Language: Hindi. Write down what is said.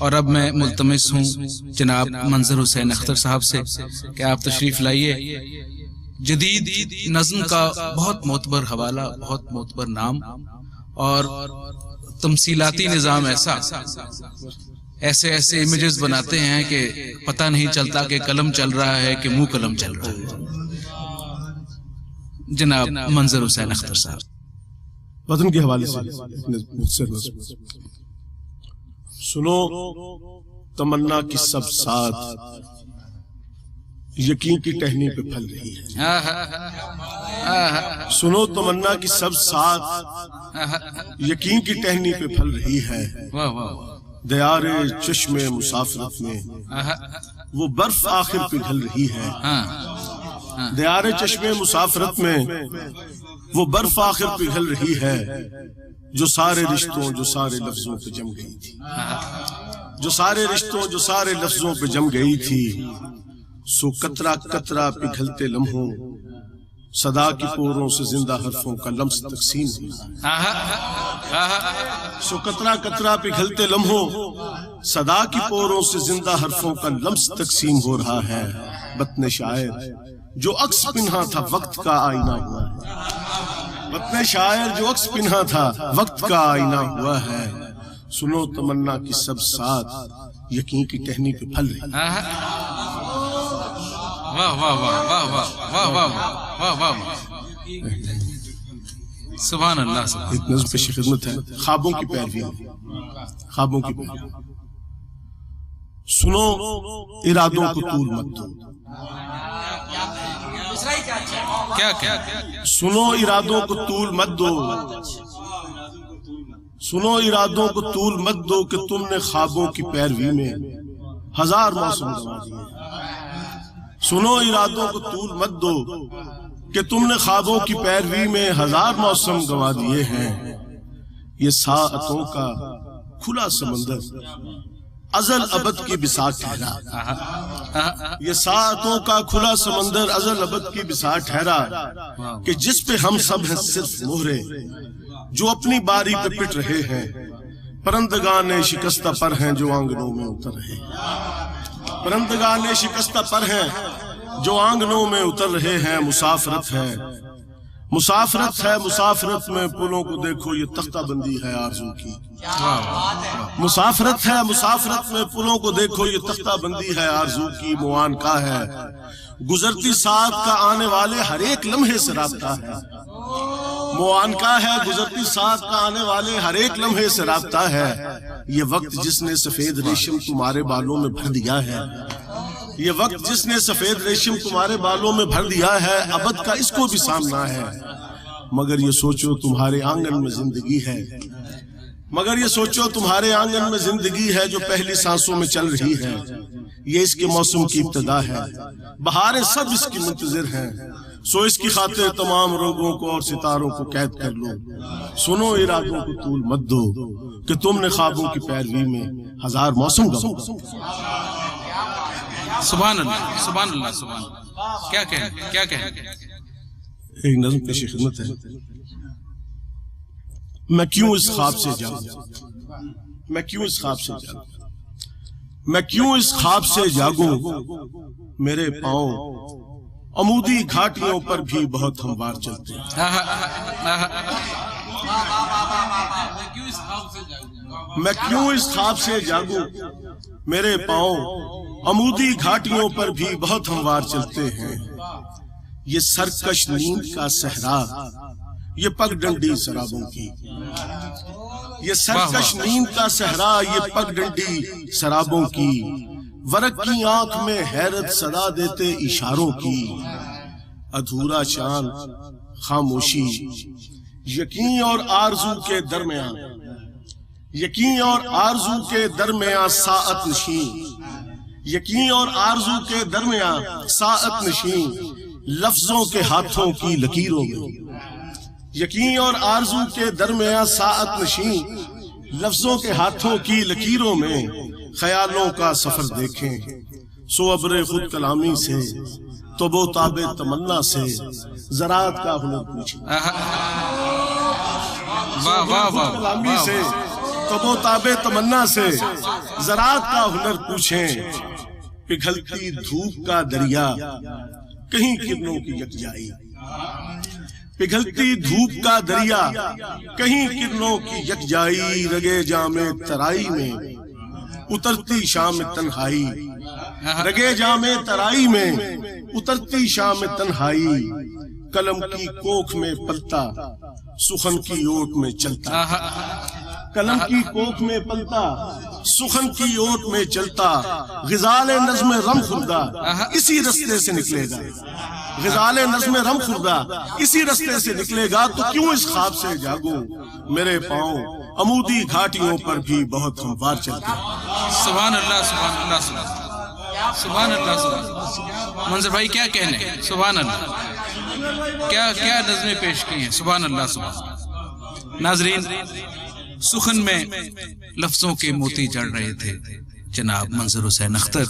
और अब मैं मुल्तमिस हूँ जनाब मंजर हुसैन अख्तर साहब से कि आप तशरीफ लाइए। जदीद नज़्म का बहुत मोतबर हवाला, बहुत मोतबर नाम और तमसीलाती निज़ाम ऐसे ऐसे इमेजेस बनाते हैं कि पता नहीं चलता कि कलम चल रहा है कि मुंह कलम चल रहा है। जनाब मंजर हुसैन अख्तर साहब वतन के हवाले से सुनो तमन्ना की सब साथ यकीन की टहनी पे फल रही है। सुनो तमन्ना की सब साथ यकीन की टहनी पे फल रही है। दयारे चश्मे मुसाफरत में वो बर्फ आखिर पिघल रही है। दयारे चश्मे मुसाफरत में वो बर्फ आखिर पिघल रही है। जो सारे रिश्तों जो सारे लफ्जों पे जम गई थी, जो सारे रिश्तों जो सारे लफ्जों पे जम गई थी। सो कतरा कतरा पिघलते लम्हों सदा की पोरों से जिंदा हरफों का लम्स तकसीम हुआ। सो कतरा कतरा पिघलते लम्हों सदा की पोरों से जिंदा हरफों का लम्स तकसीम हो रहा है। बतने शायर जो अक्स पिन्हा था वक्त का आईना हुआ है। बतने शायर जो अक्स पिन्हा था वक्त का आईना हुआ है। सुनो तमन्ना की सब साथ यकीन की टहनी पे फल रही। वाह वाह वाह वाह वाह वाह वाह वाह वाह सुभान अल्लाह। एक नज़्म पेश खिदमत है ख्वाबों की पैरवी, ख्वाबों की पैरवी। सुनो इरादों को तूल मत दो। क्या क्या सुनो इरादों को तूल मत दो। सुनो इरादों को तूल मत दो कि तुमने ख्वाबों की पैरवी में हजार मौसम गंवा दिए। सुनो इरादों को तूल मत दो कि तुमने ख्वाबों की पैरवी में हजार मौसम गंवा दिए हैं। ये साअतों का खुला समंदर अजल अबद की बिसात ठहरा। ये साअतों का खुला समंदर अजल अबद की बिसात ठहरा कि जिस पे हम सब हैं सिर्फ मोहरे जो अपनी बारी पे पिट रहे हैं। परंदगाने शिकस्ता पर हैं जो आंगनों में उतर रहे। परंदगाने शिकस्ता पर हैं जो आंगनों में उतर रहे हैं। मुसाफरत है मुसाफरत है मुसाफरत में पुलों को देखो ये तख्ता बंदी है आरज़ू की। मुसाफरत है मुसाफरत में पुलों को देखो ये तख्ता बंदी है आरज़ू की। मुआन का है गुजरती साथ का आने वाले हर एक लम्हे से राब्ता है। मुआन का है गुजरती साथ का आने वाले हर एक लम्हे से राब्ता है। ये वक्त जिसने सफेद रेशम तुम्हारे बालों में भर दिया है। ये वक्त जिसने सफेद रेशम तुम्हारे बालों में भर दिया है। अबद का इसको भी सामना है। मगर ये सोचो तुम्हारे आंगन में जिंदगी है। मगर ये सोचो तुम्हारे आंगन में जिंदगी है जो पहली सांसों में चल रही है। ये इसके मौसम की इब्तिदा है। बहारें सब इसकी मुंतजिर हैं। सो इसकी खातिर तमाम रोगों को और सितारों को कैद कर लो। सुनो इरादों को तूल मत दो कि तुमने ख्वाबों की पैरवी में हजार मौसम गंवा। सुभान अल्लाह सुभान अल्लाह सुभान। क्या कहें क्या कहें। एक नज़्म पेश खिदमत है। मैं क्यों इस ख्वाब से जाऊं, मैं क्यों इस ख्वाब से जाऊं, मैं क्यों इस ख्वाब से जागूं। मेरे पांव अमूदी घाटियों पर भी बहुत हमवार चलते हैं। मैं क्यों इस ख्वाब से जागूं। मेरे पांव अमूदी घाटियों पर भी बहुत हमवार चलते हैं। ये सरकश नींद का सहरा ये पगडंडी शराबों की। ये सरकश नींद का सहरा ये पगडंडी शराबों की। वरक की आंख में हैरत सदा देते इशारों की। अधूरा चांद खामोशी यकीन और आरजू के दरमियान। यकीन और आरजू के दरमियान साअत नशीं। यकीन और आरजू के दरमियान साअत नशीं लफ्जों के हाथों की लकीरों में। यकीन और आरजू के दरमियान साअत नशीं लफ्जों के हाथों की लकीरों में। ख्यालों का सफर देखें सो अब्रे खुद कलामी से तो वो ताबे तमन्ना से ज़राअत का हुनर पूछें। कलामी से तबो ताबे तमन्ना से ज़राअत का हुनर पूछें, पिघलती धूप का दरिया कहीं किरणों की यकजाई, पिघलती धूप का दरिया कहीं किरणों की यकजाई, रगे जामे तराई में उतरती शाम तन्हाई, रगे जामे तराई में उतरती शाम तन्हाई, कलम की कोख में पलता सुखन की ओट में चलता, कलम की कोख में पलता सुखन की ओट में चलता, ग़िज़ाल नज़्म रम खुर्दा इसी रास्ते से निकलेगा, ग़िज़ाल नज़्म रम खुर्दा इसी रास्ते से निकलेगा, तो क्यों इस ख्वाब से जागूं, मेरे पाँव अमूदी घाटियों पर भी बहुत हमवार चलते हैं। सुभान अल्लाह, सुभान अल्लाह, सुभान अल्लाह, सुभान। मंजर भाई क्या कहने, सुभान अल्लाह, क्या क्या नज़में पेश की हैं, सुभान अल्लाह, सुभान। नाज़रीन, सुखन में लफ्जों के मोती जड़ रहे थे जनाब मंजर हुसैन अख्तर।